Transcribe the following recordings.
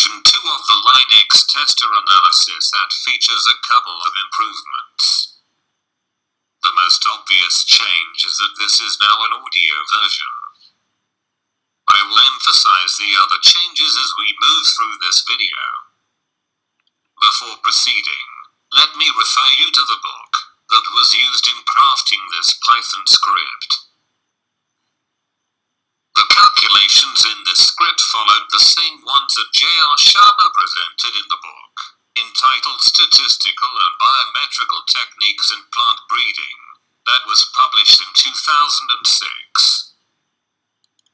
version 2 of the Line-X tester analysis that features a couple of improvements. The most obvious change is that this is now an audio version. I will emphasize the other changes as we move through this video. Before proceeding, let me refer you to the book that was used in crafting this Python script. The calculations in this script followed the same ones that J.R. Sharma presented in the book, entitled Statistical and Biometrical Techniques in Plant Breeding, that was published in 2006.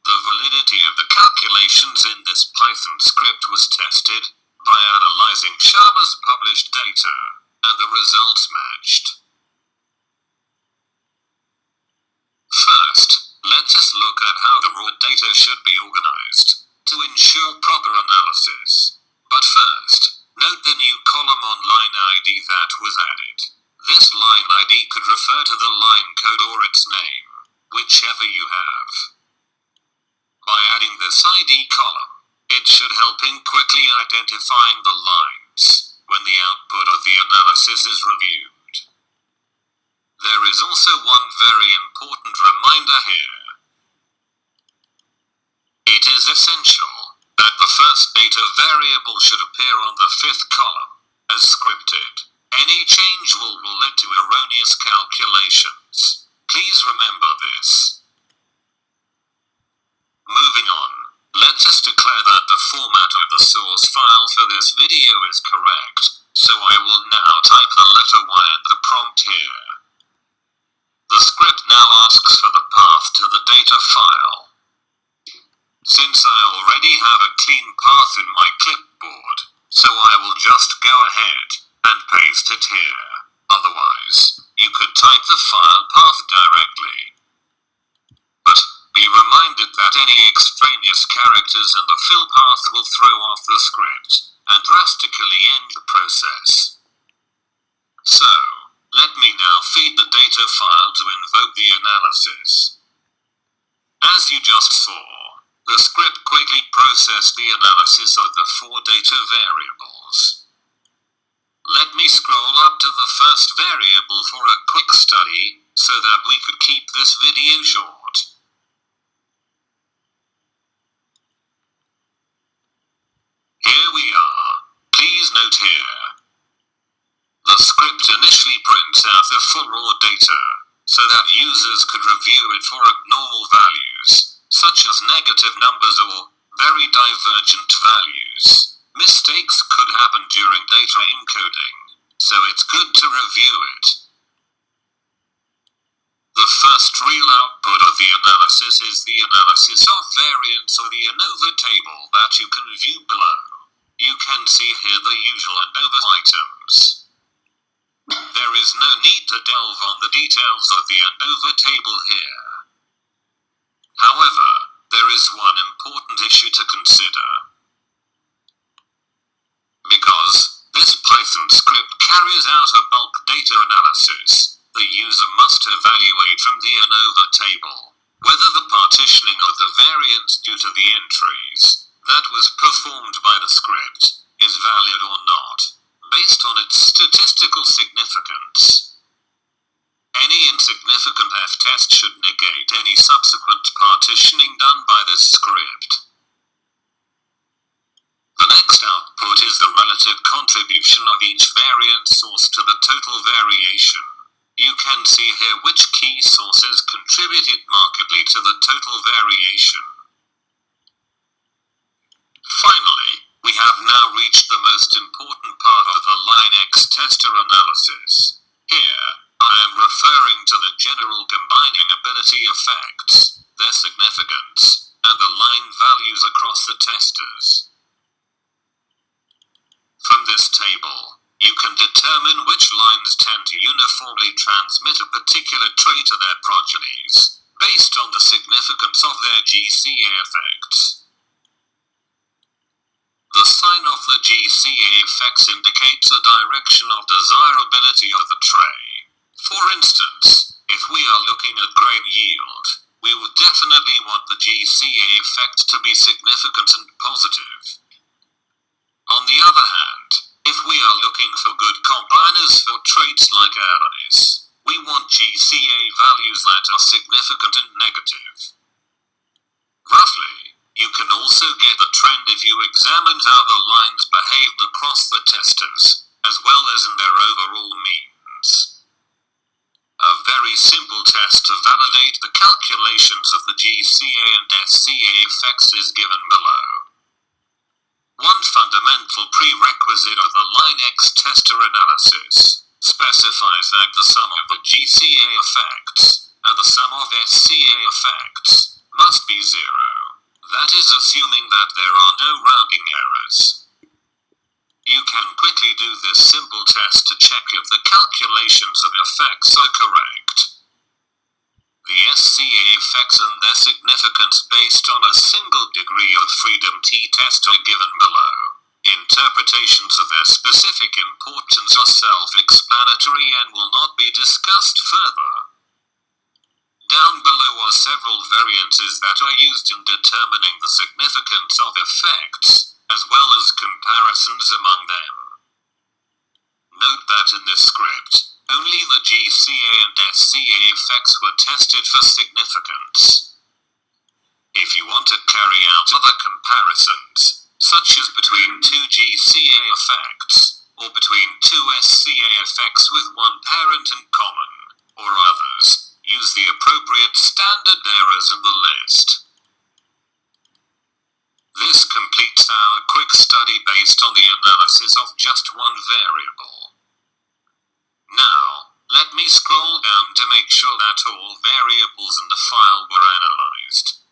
The validity of the calculations in this Python script was tested by analyzing Sharma's published data, and the results matched. First, let us look at how the raw data should be organized to ensure proper analysis. But first, note the new column on line ID that was added. This line ID could refer to the line code or its name, whichever you have. By adding this ID column, it should help in quickly identifying the lines when the output of the analysis is reviewed. There is also one very important reminder here. It is essential that the first data variable should appear on the fifth column, as scripted. Any change will lead to erroneous calculations. Please remember this. Moving on, let us declare that the format of the source file for this video is correct, so I will now type the letter Y in the prompt here. The script now asks for the path to the data file. Since I already have a clean path in my clipboard, so I will just go ahead and paste it here. Otherwise, you could type the file path directly. But be reminded that any extraneous characters in the fill path will throw off the script and drastically end the process. So, let me now feed the data file to invoke the analysis. As you just saw, the script quickly processed the analysis of the 4 data variables. Let me scroll up to the first variable for a quick study, so that we could keep this video short. Here we are. Please note here. The script initially prints out the full raw data, so that users could review it for abnormal values, such as negative numbers or very divergent values. Mistakes could happen during data encoding, so it's good to review it. The first real output of the analysis is the analysis of variance or the ANOVA table that you can view below. You can see here the usual ANOVA items. There is no need to delve on the details of the ANOVA table here. However, there is one important issue to consider. Because this Python script carries out a bulk data analysis, the user must evaluate from the ANOVA table whether the partitioning of the variance due to the entries that was performed by the script is valid or not, based on its statistical significance. Any insignificant f-test should negate any subsequent partitioning done by this script. The next output is the relative contribution of each variance source to the total variation. You can see here which key sources contributed markedly to the total variation. Finally, we have now reached the most important part of the Line-X tester analysis. Here, I am referring to the general combining ability effects, their significance, and the line values across the testers. From this table, you can determine which lines tend to uniformly transmit a particular trait to their progenies, based on the significance of their GCA effects. The sign of the GCA effects indicates the direction of desirability of the trait. For instance, if we are looking at grain yield, we would definitely want the GCA effect to be significant and positive. the other hand, if we are looking for good combiners for traits like airliness, we want GCA values that are significant and negative. Roughly, you can also get the trend if you examined how the lines behaved across the testers, as well as in their overall means. A very simple test to validate the calculations of the GCA and SCA effects is given below. One fundamental prerequisite of the LINEX tester analysis specifies that the sum of the GCA effects and the sum of SCA effects must be zero. That is assuming that there are no rounding errors. You can quickly do this simple test to check if the calculations of effects are correct. The SCA effects and their significance based on a single degree of freedom t-test are given below. Interpretations of their specific importance are self-explanatory and will not be discussed further. Down below are several variances that are used in determining the significance of effects, as well as comparisons among them. Note that in this script, only the GCA and SCA effects were tested for significance. If you want to carry out other comparisons, such as between two GCA effects, or between two SCA effects with one parent in common, or others, use the appropriate standard errors in the list. This completes our quick study based on the analysis of just one variable. Now, let me scroll down to make sure that all variables in the file were analyzed.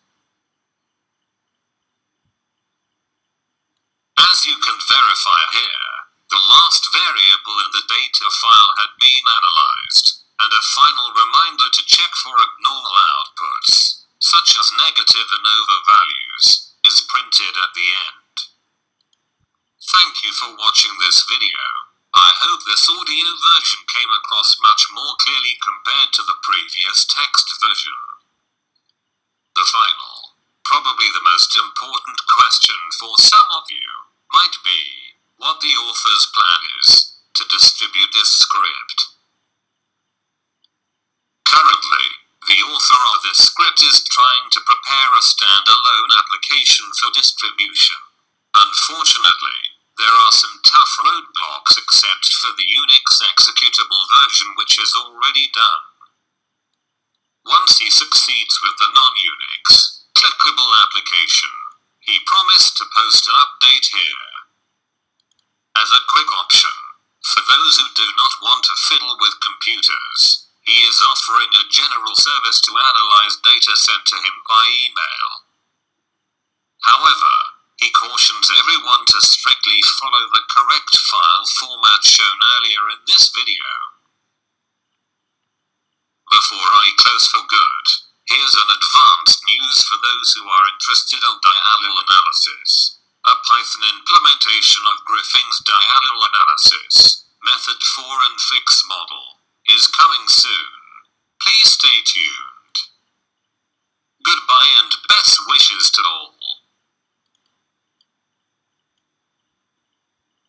As you can verify here, the last variable in the data file had been analyzed, and a final reminder to check for abnormal outputs, such as negative ANOVA values, is printed at the end. Thank you for watching this video. I hope this audio version came across much more clearly compared to the previous text version. The final, probably the most important question for some of you, might be what the author's plan is to distribute this script. Currently, the author of this script is trying to prepare a standalone application for distribution. Unfortunately, there are some tough roadblocks except for the Unix executable version, which is already done. Once he succeeds with the non-Unix clickable application, he promised to post an update here. As a quick option, for those who do not want to fiddle with computers, he is offering a general service to analyze data sent to him by email. However, he cautions everyone to strictly follow the correct file format shown earlier in this video. Before I close for good, here's an advanced news for those who are interested in diallel analysis. A Python implementation of Griffing's diallel analysis, method 4 and fix model, is coming soon. Please stay tuned. Goodbye and best wishes to all.